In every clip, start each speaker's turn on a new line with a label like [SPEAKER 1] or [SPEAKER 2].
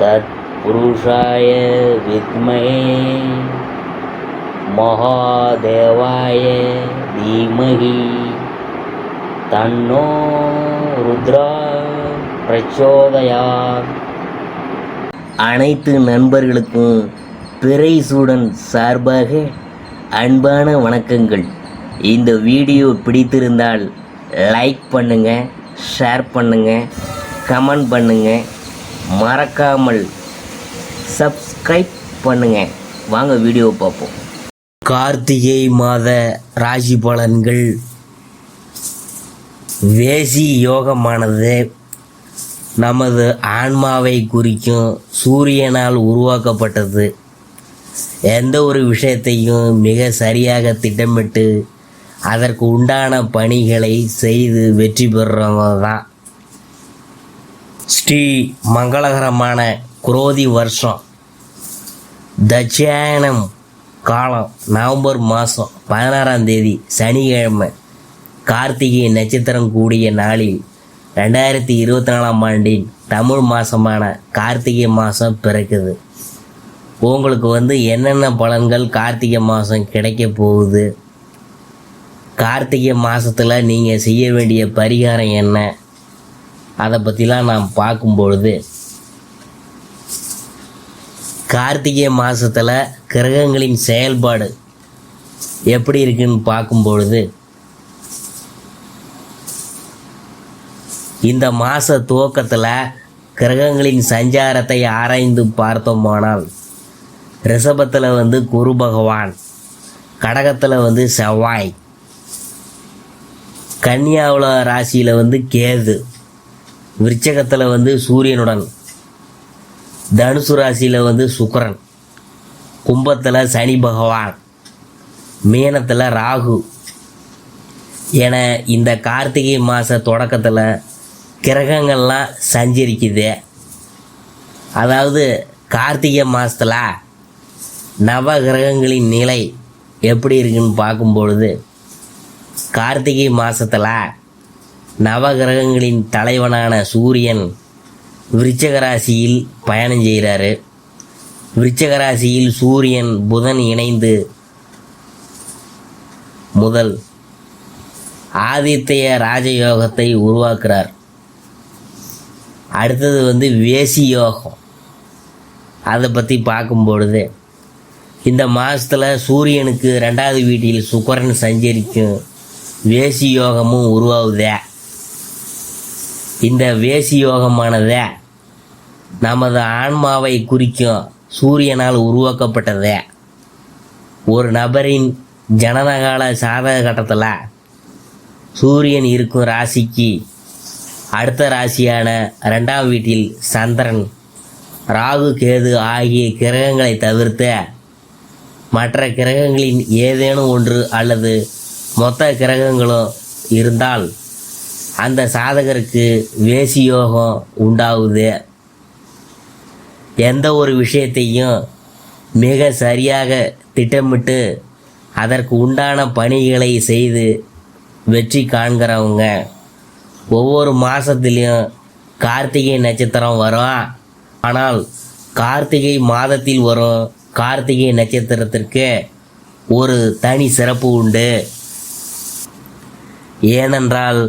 [SPEAKER 1] तत्पुरुषाय विद्महे महादेवाय धीमहि तन्नो रुद्रा प्रचोदयात्. அனைத்து நண்பர்களுக்கும் பிறை சூடன் சார்பாக அன்பான வணக்கங்கள். இந்த வீடியோ பிடித்திருந்தால் லைக் பண்ணுங்கள், ஷேர் பண்ணுங்கள், கமெண்ட் பண்ணுங்கள், மறக்காமல் சப்ஸ்கிரைப் பண்ணுங்கள். வாங்க வீடியோ பார்ப்போம். கார்த்திகை மாத ராசி பலன்கள். வேசி யோகமானது நமது ஆன்மாவை குறிக்கும். சூரியனால் உருவாக்கப்பட்டது. எந்த ஒரு விஷயத்தையும் மிக சரியாக திட்டமிட்டு அதற்கு உண்டான பணிகளை செய்து வெற்றி பெறுறவங்க தான். ஸ்ரீ மங்களகரமான குரோதி வருஷம் தட்சிணாயனம் காலம் நவம்பர் மாதம் 16ஆம் தேதி சனிக்கிழமை கார்த்திகை நட்சத்திரம் கூடிய நாளில் 2024ஆம் ஆண்டின் தமிழ் மாதமான கார்த்திகை மாதம் பிறக்குது. உங்களுக்கு என்னென்ன பலன்கள் கார்த்திகை மாதம் கிடைக்க போகுது, கார்த்திகை மாதத்தில் நீங்கள் செய்ய வேண்டிய பரிகாரம் என்ன, அதை பற்றிலாம் நாம் பார்க்கும்பொழுது, கார்த்திகை மாதத்தில் கிரகங்களின் செயல்பாடு எப்படி இருக்குன்னு பார்க்கும்பொழுது, இந்த மாத துவக்கத்தில் கிரகங்களின் சஞ்சாரத்தை ஆராய்ந்து பார்த்தோமானால் ரிஷபத்தில் குரு பகவான், கடகத்தில் செவ்வாய், கன்னியாவில் ராசியில் கேது, விருச்சகத்தில் சூரியனுடன், தனுசு ராசியில் சுக்கிரன், கும்பத்தில் சனி பகவான், மீனத்தில் ராகு என இந்த கார்த்திகை மாத தொடக்கத்தில் கிரகங்கள்லாம் சஞ்சரிக்குது. அதாவது கார்த்திகை மாதத்தில் நவ கிரகங்களின் நிலை எப்படி இருக்குன்னு பார்க்கும்பொழுது, கார்த்திகை மாதத்தில் நவகிரகங்களின் தலைவனான சூரியன் விருச்சிக ராசியில் பயணம் செய்கிறாரு. விருச்சிக ராசியில் சூரியன் புதன் இணைந்து முதல் ஆதித்ய ராஜயோகத்தை உருவாக்குறார். அடுத்தது வேசி யோகம். அதை பற்றி பார்க்கும்பொழுது, இந்த மாதத்தில் சூரியனுக்கு 2வது வீட்டில் சுக்கிரன் சஞ்சரிக்கும் வேசி யோகமும் உருவாகுதே. இந்த வேசி யோகமானதே நமது ஆன்மாவை குறிக்கும். சூரியனால் உருவாக்கப்பட்டதே. ஒரு நபரின் ஜனனகால சாதக கட்டத்தில் சூரியன் இருக்கும் ராசிக்கு அடுத்த ராசியான 2ஆம் வீட்டில் சந்திரன், ராகு, கேது ஆகிய கிரகங்களை தவிர்த்த மற்ற கிரகங்களின் ஏதேனும் ஒன்று அல்லது மொத்த கிரகங்களும் இருந்தால் அந்த சாதகருக்கு வேசி யோகம் உண்டாகுது. எந்த ஒரு விஷயத்தையும் மிக சரியாக திட்டமிட்டு அதற்கு உண்டான பணிகளை செய்து வெற்றி காண்கிறவங்க. ஒவ்வொரு மாதத்துலேயும் கார்த்திகை நட்சத்திரம் வரும். ஆனால் கார்த்திகை மாதத்தில் வரும் கார்த்திகை நட்சத்திரத்திற்கு ஒரு தனி சிறப்பு உண்டு. ஏனென்றால்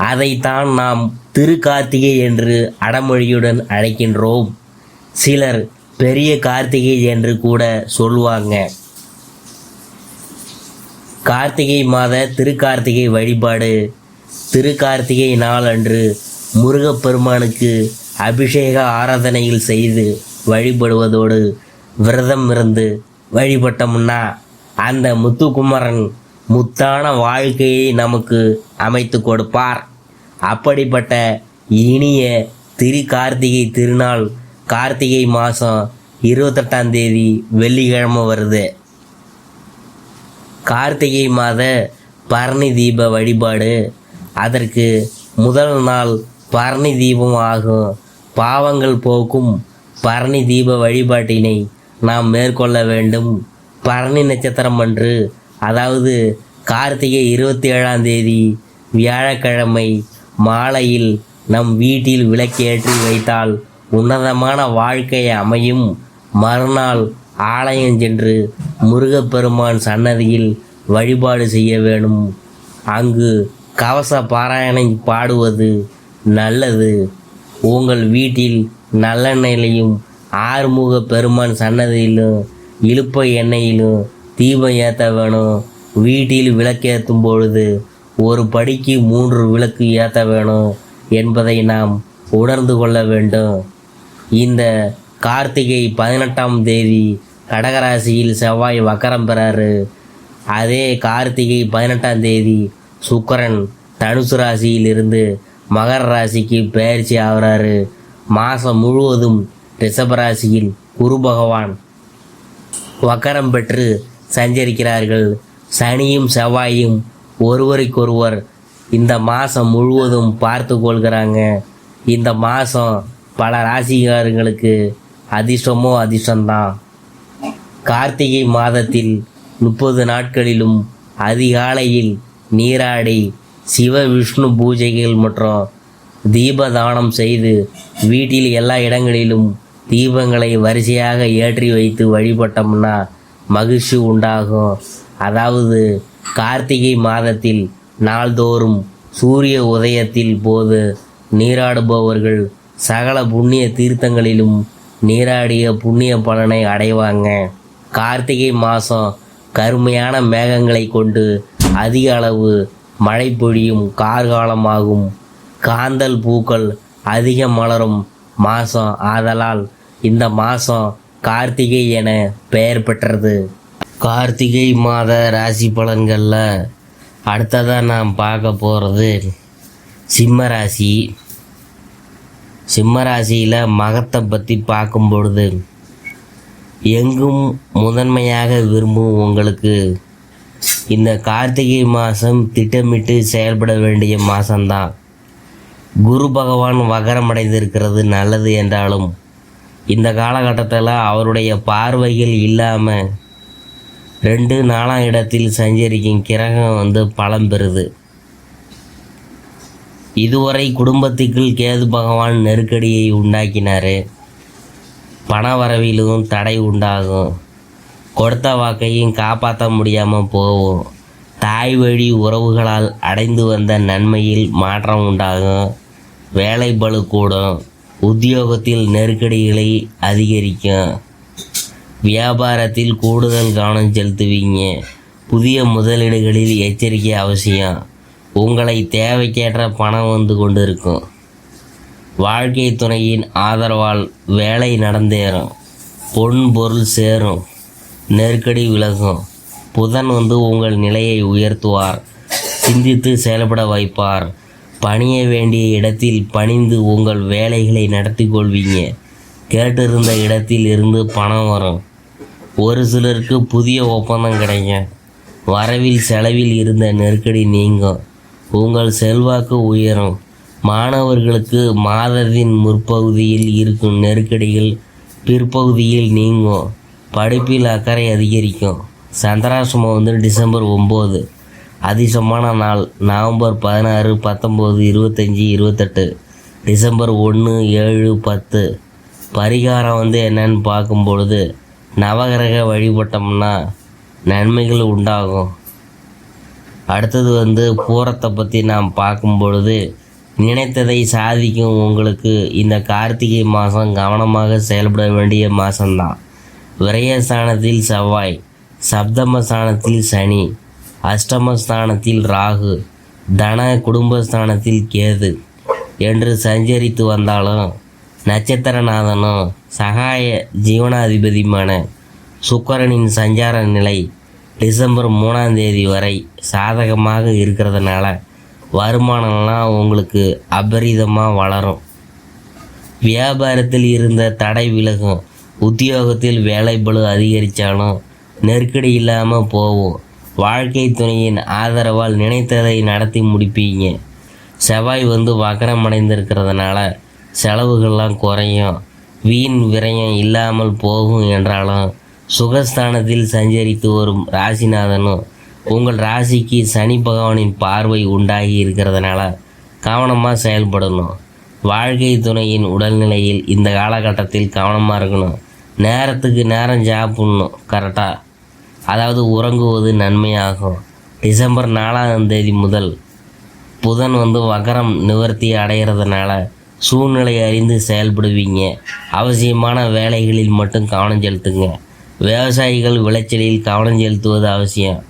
[SPEAKER 1] அதைத்தான் நாம் திருக்கார்த்திகை என்று அடமொழியுடன் அழைக்கின்றோம். சிலர் பெரிய கார்த்திகை என்று கூட சொல்லுவாங்க. கார்த்திகை மாத திருக்கார்த்திகை வழிபாடு. திருக்கார்த்திகை நாள் அன்று முருகப்பெருமானுக்கு அபிஷேக ஆராதனையில் செய்து வழிபடுவதோடு விரதம் இருந்து வழிபட்டோம்னா அந்த முத்துக்குமரன் முத்தான வாழ்க்கையை நமக்கு அமைத்து கொடுப்பார். அப்படிப்பட்ட இனிய திருக்கார்த்திகை திருநாள் கார்த்திகை மாதம் 28ஆம் தேதி வெள்ளிக்கிழமை வருது. கார்த்திகை மாத பரணி தீப வழிபாடு. அதற்கு முதல் நாள் பரணி தீபம் ஆகும். பாவங்கள் போக்கும் பரணி தீப வழிபாட்டினை நாம் மேற்கொள்ள வேண்டும். பரணி நட்சத்திரம் அன்று, அதாவது கார்த்திகை 27ஆம் தேதி வியாழக்கிழமை மாலையில் நம் வீட்டில் விளக்கேற்றி வைத்தால் உன்னதமான வாழ்க்கை அமையும். மறுநாள் ஆலயம் சென்று முருகப்பெருமான் சன்னதியில் வழிபாடு செய்ய வேணும். அங்கு கவச பாராயணம் பாடுவது நல்லது. உங்கள் வீட்டில் நல்லெண்ணெயிலையும் ஆறுமுக பெருமான் சன்னதியிலும் இழுப்ப எண்ணெயிலும் தீபம் ஏற்ற வேணும். வீட்டில் விளக்கேற்றும் பொழுது ஒரு படிக்கு 3 விளக்கு ஏற்ற வேணும் என்பதை நாம் உணர்ந்து கொள்ள வேண்டும். இந்த கார்த்திகை 18ஆம் தேதி கடகராசியில் செவ்வாய் வக்கரம் பெறாரு. அதே கார்த்திகை 18ஆம் தேதி சுக்கிரன் தனுசு ராசியிலிருந்து மகர ராசிக்கு பெயர்ச்சி ஆகிறாரு. மாதம் முழுவதும் ரிஷபராசியில் குரு பகவான் வக்கரம் பெற்று சஞ்சரிக்கிறார்கள். சனியும் செவ்வாயும் ஒருவருக்கொருவர் இந்த மாதம் முழுவதும் பார்த்து கொள்கிறாங்க. இந்த மாதம் பல ராசிக்காரங்களுக்கு அதிர்ஷ்டமோ அதிர்ஷ்டம்தான். கார்த்திகை மாதத்தில் 30 நாட்களிலும் அதிகாலையில் நீராடி சிவ விஷ்ணு பூஜைகள் மற்றும் தீபதானம் செய்து வீட்டில் எல்லா இடங்களிலும் தீபங்களை வரிசையாக ஏற்றி வைத்து வழிபட்டோம்னா மகிழ்ச்சி உண்டாகும். அதாவது கார்த்திகை மாதத்தில் நாள்தோறும் சூரிய உதயத்தில் போது நீராடுபவர்கள் சகல புண்ணிய தீர்த்தங்களிலும் நீராடிய புண்ணிய பலனை அடைவாங்க. கார்த்திகை மாதம் கருமையான மேகங்களை கொண்டு அதிக அளவு மழை பொழியும் கார்காலமாகும். காந்தல் பூக்கள் அதிக மலரும் மாதம். ஆதலால் இந்த மாதம் கார்த்திகை என பெயர் பெற்றது. கார்த்திகை மாத ராசி பலன்களில் அடுத்ததாக நாம் பார்க்க போகிறது சிம்ம ராசி. சிம்ம ராசியில் மகத்தை பற்றி பார்க்கும் பொழுது, எங்கும் முதன்மையாக விரும்பும் உங்களுக்கு இந்த கார்த்திகை மாதம் திட்டமிட்டு செயல்பட வேண்டிய மாதம்தான். குரு பகவான் வகரமடைந்திருக்கிறது நல்லது என்றாலும் இந்த காலகட்டத்தில் அவருடைய பார்வைகள் இல்லாமல் 2 4ஆம் இடத்தில் சஞ்சரிக்கும் கிரகம் பலம் பெறுது. இதுவரை குடும்பத்துக்குள் கேது பகவான் நெருக்கடியை உண்டாக்கினார். பண வரவிலும் தடை உண்டாகும். கொடுத்த வாக்கையும் காப்பாற்ற முடியாமல் போகும். தாய் வழி உறவுகளால் அடைந்து வந்த நன்மையில் மாற்றம் உண்டாகும். வேலை பளு கூடும். உத்தியோகத்தில் நெருக்கடிகளை அதிகரிக்கும். வியாபாரத்தில் கூடுதல் கவனம் செலுத்துவீங்க. புதிய முதலீடுகளில் எச்சரிக்கை அவசியம். உங்களை தேவைக்கேற்ற பணம் கொண்டு இருக்கும். வாழ்க்கை துணையின் ஆதரவால் வேலை நடந்தேறும். பொன் பொருள் சேரும். நெருக்கடி விலகும். புதன் உங்கள் நிலையை உயர்த்துவார். சிந்தித்து செயல்பட வைப்பார். பணிய வேண்டிய இடத்தில் பணிந்து உங்கள் வேலைகளை நடத்தி கொள்வீங்க. கேட்டிருந்த இடத்தில் இருந்து பணம் வரும். ஒரு சிலருக்கு புதிய ஒப்பந்தம் கிடைக்கும். வரவில் செலவில் இருந்த நெருக்கடி நீங்கும். உங்கள் செல்வாக்கு உயரும். மாணவர்களுக்கு மாதத்தின் முற்பகுதியில் இருக்கும் நெருக்கடிகள் பிற்பகுதியில் நீங்கும். படிப்பில் அக்கறை அதிகரிக்கும். சந்திராசிரமம் டிசம்பர் 9. அதிர்ஷ்டமான நாள் நவம்பர் 16, 19, 25, 28. டிசம்பர் 1, 7, 10. பரிகாரம் என்னன்னு பார்க்கும்பொழுது, நவகிரக வழிபட்டோம்னா நன்மைகள் உண்டாகும். அடுத்தது பூரத்தை பற்றி நாம் பார்க்கும் பொழுது, நினைத்ததை சாதிக்கும் உங்களுக்கு இந்த கார்த்திகை மாதம் கவனமாக செயல்பட வேண்டிய மாதம்தான். விரயஸ்தானத்தில் செவ்வாய், சப்தமஸ்தானத்தில் சனி, அஷ்டமஸ்தானத்தில் ராகு, தன குடும்பஸ்தானத்தில் கேது என்று சஞ்சரித்து வந்தாலும் நட்சத்திரநாதனும் சகாய ஜீவனாதிபதியுமான சுக்கிரனின் சஞ்சார நிலை டிசம்பர் 3ஆம் தேதி வரை சாதகமாக இருக்கிறதுனால வருமானம்லாம் உங்களுக்கு அபரிதமாக வளரும். வியாபாரத்தில் இருந்த தடை விலகும். உத்தியோகத்தில் வேலைப்பளு அதிகரித்தாலும் நெருக்கடி இல்லாமல் போகும். வாழ்க்கை துணையின் ஆதரவால் நினைத்ததை நடத்தி முடிப்பீங்க. செவ்வாய் வக்கரம் அடைந்திருக்கிறதுனால செலவுகள்லாம் குறையும். வீண் விரயம் இல்லாமல் போகும் என்றாலும் சுகஸ்தானத்தில் சஞ்சரித்து வரும் ராசிநாதனும் உங்கள் ராசிக்கு சனி பகவானின் பார்வை உண்டாகி இருக்கிறதுனால கவனமாக செயல்படணும். வாழ்க்கை துணையின் உடல்நிலையில் இந்த காலகட்டத்தில் கவனமாக இருக்கணும். நேரத்துக்கு நேரம் சாப்பிடணும் கரெக்டாக, அதாவது உறங்குவது நன்மையாகும். டிசம்பர் 4ஆம் தேதி முதல் புதன் வக்கரம் நிவர்த்தி அடைகிறதுனால சூழ்நிலை அறிந்து செயல்படுவீங்க. அவசியமான வேலைகளில் மட்டும் கவனம் செலுத்துங்க. விவசாயிகள் விளைச்சலில் கவனம் செலுத்துவது அவசியம்.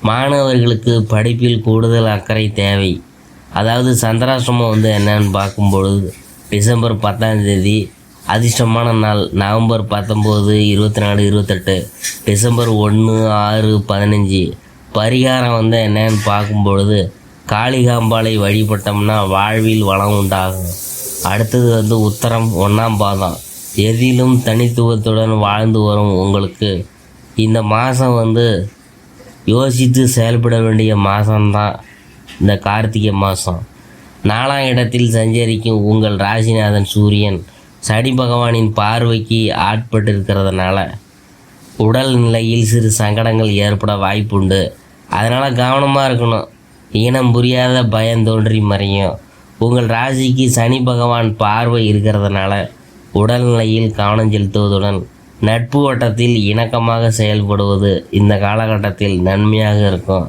[SPEAKER 1] மாணவர்களுக்கு படிப்பில் கூடுதல் அக்கறை தேவை. அதாவது சந்திராஷ்டிரமம் என்னன்னு பார்க்கும்பொழுது டிசம்பர் 10ஆம் தேதி அதிர்ஷ்டமான நாள் நவம்பர் 19, 24, 28, டிசம்பர் 1, 6, 15. பரிகாரம் என்னன்னு பார்க்கும்பொழுது காளிகாம்பாளை வழிபட்டோம்னா வாழ்வில் வளம் உண்டாகும். அடுத்தது உத்தரம் 1ஆம் பாதம். எதிலும் தனித்துவத்துடன் வாழ்ந்து வரும் உங்களுக்கு இந்த மாதம் யோசித்து செயல்பட வேண்டிய மாதம்தான் இந்த கார்த்திகை மாதம். 4ஆம் இடத்தில் சஞ்சரிக்கும் உங்கள் ராசிநாதன் சூரியன் சனி பகவானின் பார்வைக்கு ஆட்பட்டிருக்கிறதுனால உடல் நிலையில் சிறு சங்கடங்கள் ஏற்பட வாய்ப்புண்டு. அதனால் கவனமாக இருக்கணும். இனம் புரியாத பயம் தோன்றி மறையும். உங்கள் ராசிக்கு சனி பகவான் பார்வை இருக்கிறதுனால உடல்நிலையில் கவனம் செலுத்துவதுடன் நட்பு வட்டத்தில் இணக்கமாக செயல்படுவது இந்த காலகட்டத்தில் நன்மையாக இருக்கும்.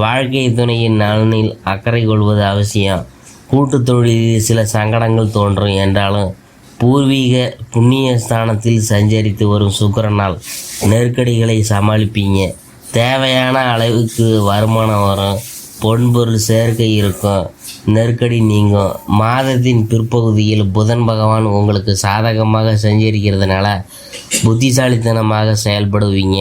[SPEAKER 1] வாழ்க்கை துணையின் நலனில் அக்கறை கொள்வது அவசியம். கூட்டு தொழிலில் சில சங்கடங்கள் தோன்றும் என்றாலும் பூர்வீக புண்ணிய ஸ்தானத்தில் சஞ்சரித்து வரும் சுக்கிரனால் நெருக்கடிகளை சமாளிப்பீங்க. தேவையான அளவுக்கு வருமானம் வரும். பொன்பொருள் சேர்க்கை இருக்கும். நெருக்கடி நீங்கும். மாதத்தின் பிற்பகுதியில் புதன் பகவான் உங்களுக்கு சாதகமாக சஞ்சரிக்கிறதுனால புத்திசாலித்தனமாக செயல்படுவீங்க.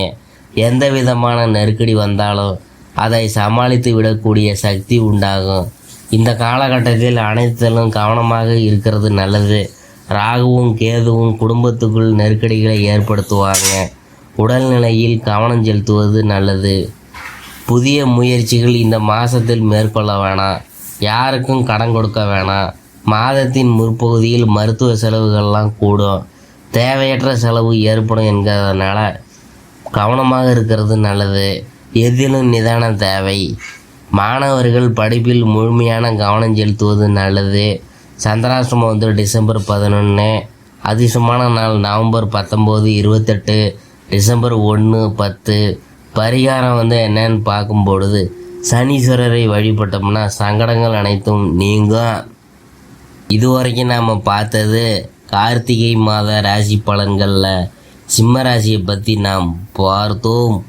[SPEAKER 1] எந்த விதமான நெருக்கடி வந்தாலும் அதை சமாளித்து விடக்கூடிய சக்தி உண்டாகும். இந்த காலகட்டத்தில் அனைத்திலும் கவனமாக இருக்கிறது நல்லது. ராகுவும் கேதுவும் குடும்பத்துக்குள் நெருக்கடிகளை ஏற்படுத்துவாங்க. உடல்நிலையில் கவனம் செலுத்துவது நல்லது. புதிய முயற்சிகள் இந்த மாதத்தில் மேற்கொள்ள வேணாம். யாருக்கும் கடன் கொடுக்க வேணாம். மாதத்தின் முற்பகுதியில் மருத்துவ செலவுகள்லாம் கூடும். தேவையற்ற செலவு ஏற்படும் என்கிறதுனால கவனமாக இருக்கிறது நல்லது. எதிலும் நிதானம் தேவை. மாணவர்கள் படிப்பில் முழுமையான கவனம் செலுத்துவது நல்லது. சந்திராஷ்டிரமம் டிசம்பர் 11. அதிர்ஷ்டமான நாள் நவம்பர் 19, 28, டிசம்பர் 1, 10. பரிகாரம் என்னன்னு பார்க்கும்பொழுது சனீஸ்வரரை வழிபட்டோம்னா சங்கடங்கள் அனைத்தும் நீங்கும். இதுவரைக்கும் நாம் பார்த்தது கார்த்திகை மாத ராசி பலன்களில் சிம்ம ராசியை பற்றி நாம் பார்த்தோம்.